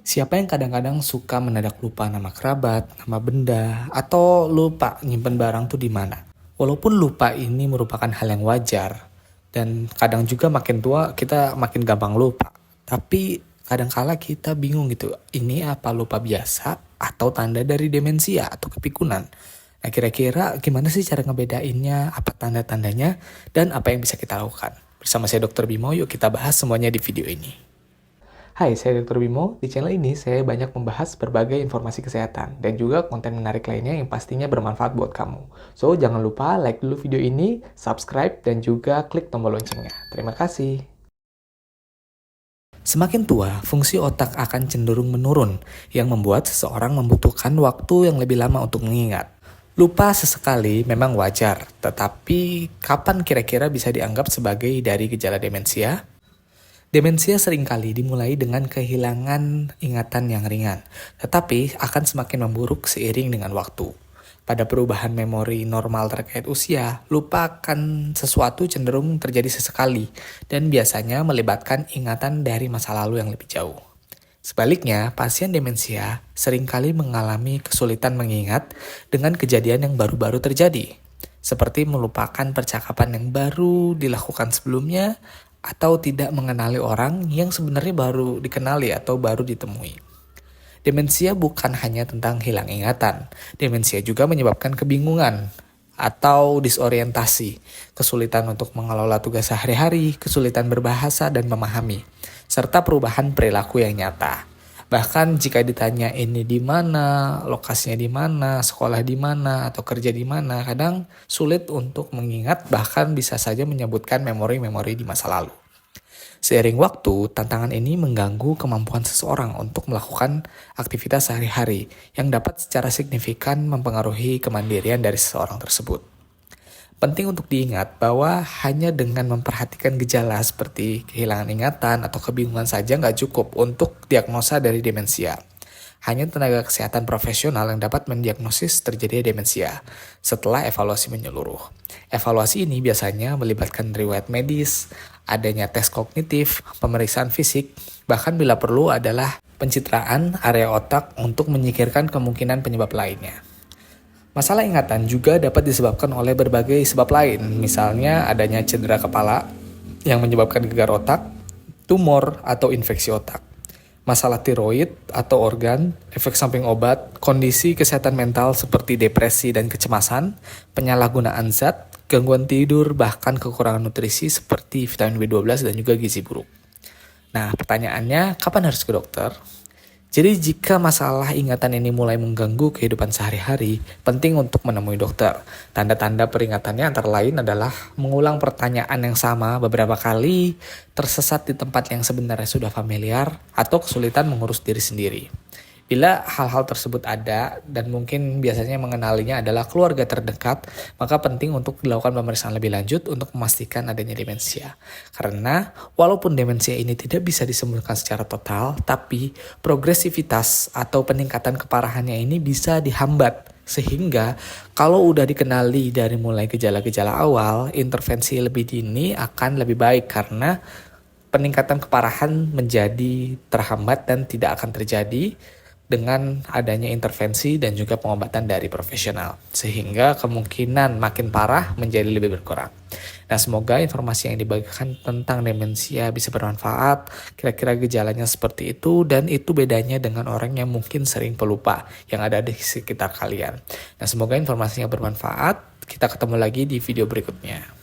Siapa yang kadang-kadang suka mendadak lupa nama kerabat, nama benda, atau lupa nyimpen barang tuh di mana? Walaupun lupa ini merupakan hal yang wajar, dan kadang juga makin tua kita makin gampang lupa. Tapi kadangkala kita bingung gitu, ini apa lupa biasa atau tanda dari demensia atau kepikunan? Nah, kira-kira gimana sih cara ngebedainnya, apa tanda-tandanya, dan apa yang bisa kita lakukan? Bersama saya Dr. Bimo, yuk kita bahas semuanya di video ini. Hai, saya Dr. Bimo. Di channel ini saya banyak membahas berbagai informasi kesehatan dan juga konten menarik lainnya yang pastinya bermanfaat buat kamu. So, jangan lupa like dulu video ini, subscribe, dan juga klik tombol loncengnya. Terima kasih. Semakin tua, fungsi otak akan cenderung menurun, yang membuat seseorang membutuhkan waktu yang lebih lama untuk mengingat. Lupa sesekali memang wajar, tetapi kapan kira-kira bisa dianggap sebagai dari gejala demensia? Demensia seringkali dimulai dengan kehilangan ingatan yang ringan, tetapi akan semakin memburuk seiring dengan waktu. Pada perubahan memori normal terkait usia, lupa akan sesuatu cenderung terjadi sesekali dan biasanya melibatkan ingatan dari masa lalu yang lebih jauh. Sebaliknya, pasien demensia seringkali mengalami kesulitan mengingat dengan kejadian yang baru-baru terjadi, seperti melupakan percakapan yang baru dilakukan sebelumnya atau tidak mengenali orang yang sebenarnya baru dikenali atau baru ditemui. Demensia bukan hanya tentang hilang ingatan. Demensia juga menyebabkan kebingungan atau disorientasi, kesulitan untuk mengelola tugas sehari-hari, kesulitan berbahasa dan memahami, serta perubahan perilaku yang nyata. Bahkan jika ditanya ini di mana, lokasinya di mana, sekolah di mana, atau kerja di mana, kadang sulit untuk mengingat, bahkan bisa saja menyebutkan memori-memori di masa lalu. Seiring waktu, tantangan ini mengganggu kemampuan seseorang untuk melakukan aktivitas sehari-hari yang dapat secara signifikan mempengaruhi kemandirian dari seseorang tersebut. Penting untuk diingat bahwa hanya dengan memperhatikan gejala seperti kehilangan ingatan atau kebingungan saja nggak cukup untuk diagnosa dari demensia. Hanya tenaga kesehatan profesional yang dapat mendiagnosis terjadinya demensia setelah evaluasi menyeluruh. Evaluasi ini biasanya melibatkan riwayat medis, adanya tes kognitif, pemeriksaan fisik, bahkan bila perlu adalah pencitraan area otak untuk menyingkirkan kemungkinan penyebab lainnya. Masalah ingatan juga dapat disebabkan oleh berbagai sebab lain, misalnya adanya cedera kepala yang menyebabkan gegar otak, tumor atau infeksi otak, masalah tiroid atau organ, efek samping obat, kondisi kesehatan mental seperti depresi dan kecemasan, penyalahgunaan zat, gangguan tidur, bahkan kekurangan nutrisi seperti vitamin B12 dan juga gizi buruk. Nah, pertanyaannya, kapan harus ke dokter? Jadi jika masalah ingatan ini mulai mengganggu kehidupan sehari-hari, penting untuk menemui dokter. Tanda-tanda peringatannya antara lain adalah mengulang pertanyaan yang sama beberapa kali, tersesat di tempat yang sebenarnya sudah familiar, atau kesulitan mengurus diri sendiri. Bila hal-hal tersebut ada dan mungkin biasanya mengenalinya adalah keluarga terdekat, maka penting untuk dilakukan pemeriksaan lebih lanjut untuk memastikan adanya demensia. Karena walaupun demensia ini tidak bisa disembuhkan secara total, tapi progresivitas atau peningkatan keparahannya ini bisa dihambat. Sehingga kalau udah dikenali dari mulai gejala-gejala awal, intervensi lebih dini akan lebih baik karena peningkatan keparahan menjadi terhambat dan tidak akan terjadi dengan adanya intervensi dan juga pengobatan dari profesional. Sehingga kemungkinan makin parah menjadi lebih berkurang. Nah, semoga informasi yang dibagikan tentang demensia bisa bermanfaat. Kira-kira gejalanya seperti itu dan itu bedanya dengan orang yang mungkin sering pelupa yang ada di sekitar kalian. Nah, semoga informasinya bermanfaat. Kita ketemu lagi di video berikutnya.